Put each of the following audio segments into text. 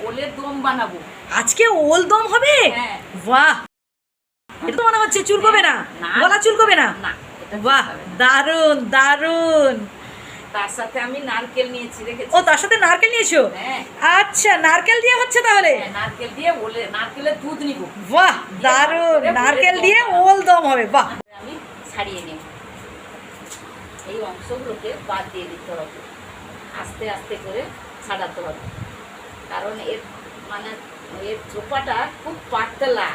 ওলের দম বানাবো। আজকে ওল দম হবে? হ্যাঁ। বাহ, এটা তো মনে হচ্ছে চুলকবে না, গলা চুলকবে না? না। বাহ, দারুণ দারুণ। তার সাথে আমি নারকেল নিয়েছি, রেখেছি। ও, তার সাথে নারকেল নিয়েছো? হ্যাঁ। আচ্ছা, নারকেল দিয়ে হচ্ছে তাহলে? হ্যাঁ, নারকেল দিয়ে ওলে, নারকেলের দুধ নিব। বাহ, দারুণ। নারকেল দিয়ে ওল দম হবে, বাহ। আমি ছাড়িয়ে নেব, এই অংশগুলোকে বাদ দিয়ে দিতে হবে, আস্তে আস্তে করে ছাড়াতে হবে, কারণ এর মানে এর চোপাটা খুব পাতলা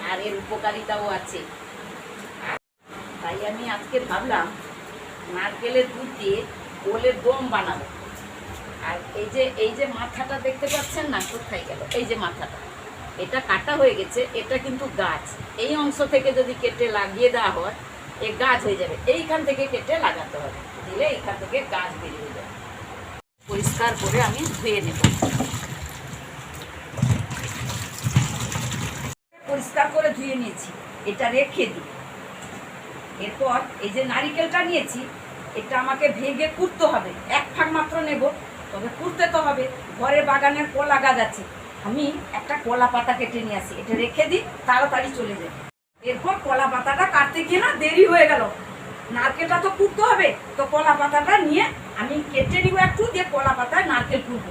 আর এর উপকারিতাও আছে। তাই আমি আজকে ভাবলাম নারকেলের দুধ দিয়ে ওলের দম বানাবো। আর এই যে মাথাটা দেখতে পাচ্ছেন না, কোথায় গেল? এই যে মাথাটা, এটা কাটা হয়ে গেছে, এটা কিন্তু গাছ। এই অংশ থেকে যদি কেটে লাগিয়ে দেওয়া হয়, এ গাছ হয়ে যাবে। এইখান থেকে কেটে লাগাতে হবে, দিলে এইখান থেকে গাছ বেরিয়ে যাবে। পরিষ্কার করে আমি ধুয়ে নেব। পরিষ্কার করে ধুয়ে নিয়েছি, এটা রেখে দিই। এরপর এই যে নারিকেলটা নিয়েছি, এটা আমাকে ভেঙে কুড়তে হবে। এক ফাঁক মাত্র নেব, তবে কুড়তে তো হবে। ঘরের বাগানের কলা গাছ আছে, আমি একটা কলা পাতা কেটে নিয়ে আসি, এটা রেখে দিই, তাড়াতাড়ি চলে যাবে। এরপর কলা পাতাটা কাটতে গিয়ে না দেরি হয়ে গেল, নারকেলটা তো কুড়তে হবে, তো কলা পাতাটা নিয়ে আমি কেটে নিব একটু, দিয়ে কলা পাতায় নারকেল কুড়বো।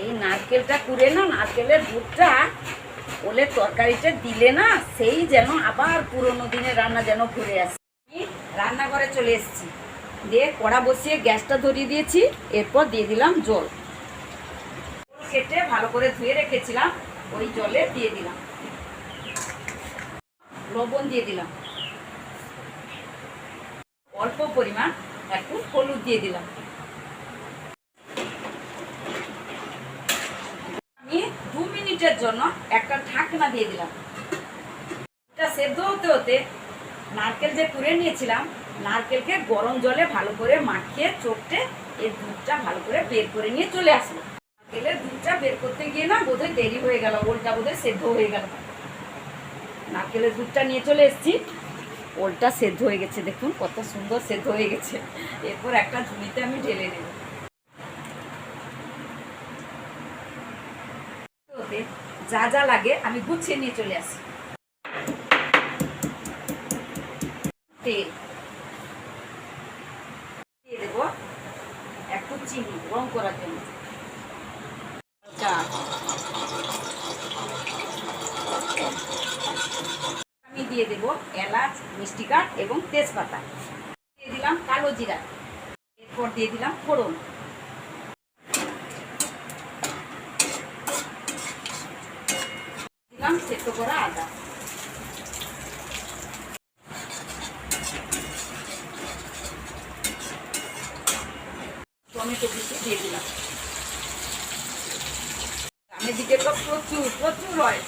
এই নারকেলটা কুড়ে না, নারকেলের দুধটা ওলের তরকারিটা দিলে না, সেই যেন আবার পুরোনো দিনের রান্না যেন ঘুরে আসে। আমি রান্নাঘরে চলে এসেছি, দিয়ে কড়া বসিয়ে গ্যাসটা ধরিয়ে দিয়েছি। এরপর দিয়ে দিলাম জল, কেটে ভালো করে ধুয়ে রেখেছিলাম, ওই জলে দিয়ে দিলাম। লবণ দিয়ে দিলাম, অল্প পরিমাণ একটু হলুদ দিয়ে দিলাম। আমি 2 মিনিটের জন্য একটা ঢাকনা দিয়ে দিলাম। এটা সেদ্ধ হতে হতে নারকেল যে কুড়ে নিয়েছিলাম, নারকেলকে গরম জলে ভালো করে মাখিয়ে চোখটে এর দুধটা ভালো করে বের করে নিয়ে চলে আসলো। নারকেলের দুধটা বের করতে গিয়ে না বোধহয় দেরি হয়ে গেল, ওলটা বোধহয় সেদ্ধ হয়ে গেল। নারকেলের দুধটা নিয়ে চলে এসেছি, ওলটা সেদ্ধ হয়ে গেছে, দেখুন কত সুন্দর সেদ্ধ হয়ে গেছে। এরপর একটা ঝুড়িতে আমি ঢেলে নেব। যা যা লাগে আমি গুছিয়ে নিয়ে চলে আসি। তেল দিয়ে দেবো, একটু চিনি রং করার জন্য, আমি দিয়ে দেবো এলাচ, মিষ্টি কাঠ এবং তেজপাতা, দিয়ে দিলাম কালো জিরা, এরপর দিয়ে দিলাম ফোড়ন, দিলাম সেদ্ধ করা আদা, টমেটো কুচি দিয়ে দিলাম। গ্রামের দিকে তো প্রচুর প্রচুর হয়,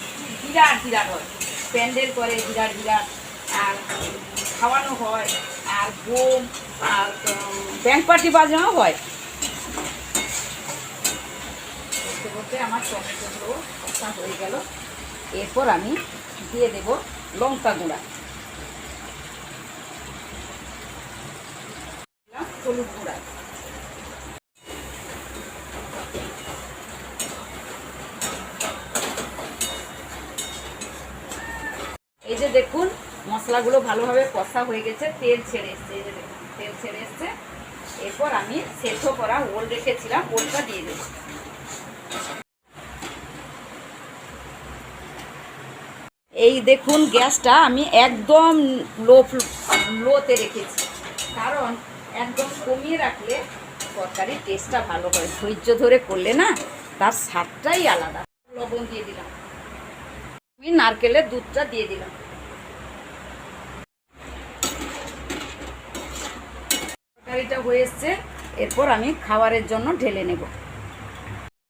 বিরাট বিরাট হয়, প্যান্ডেল করে বিরাট বিরাট, আর খাওয়ানো হয়, আর বোম আর ব্যাংক পার্টি বাজানো হয়। বলতে বলতে আমার টমেটোগুলো কষা হয়ে গেল। এরপর আমি দিয়ে দেব লঙ্কা গুঁড়া, হলুদ গুঁড়া, এই যে দেখুন মশলাগুলো ভালোভাবে কষা হয়ে গেছে, তেল ছেড়ে এসছে, এই যে দেখুন তেল ছেড়ে এসছে। এরপর আমি সেদ্ধ করা ওল রেখেছিলাম, ওলটা দিয়ে দেব। এই দেখুন গ্যাসটা আমি একদম লোতে রেখেছি, কারণ একদম কমিয়ে রাখলে তরকারির টেস্টটা ভালো হয়, ধৈর্য ধরে করলে না তার স্বাদটাই আলাদা। লবণ দিয়ে দিলাম, আমি নারকেলের দুধটা দিয়ে দিলাম। তরকারিটা হয়ে এসছে, এরপর আমি খাবারের জন্য ঢেলে নেব।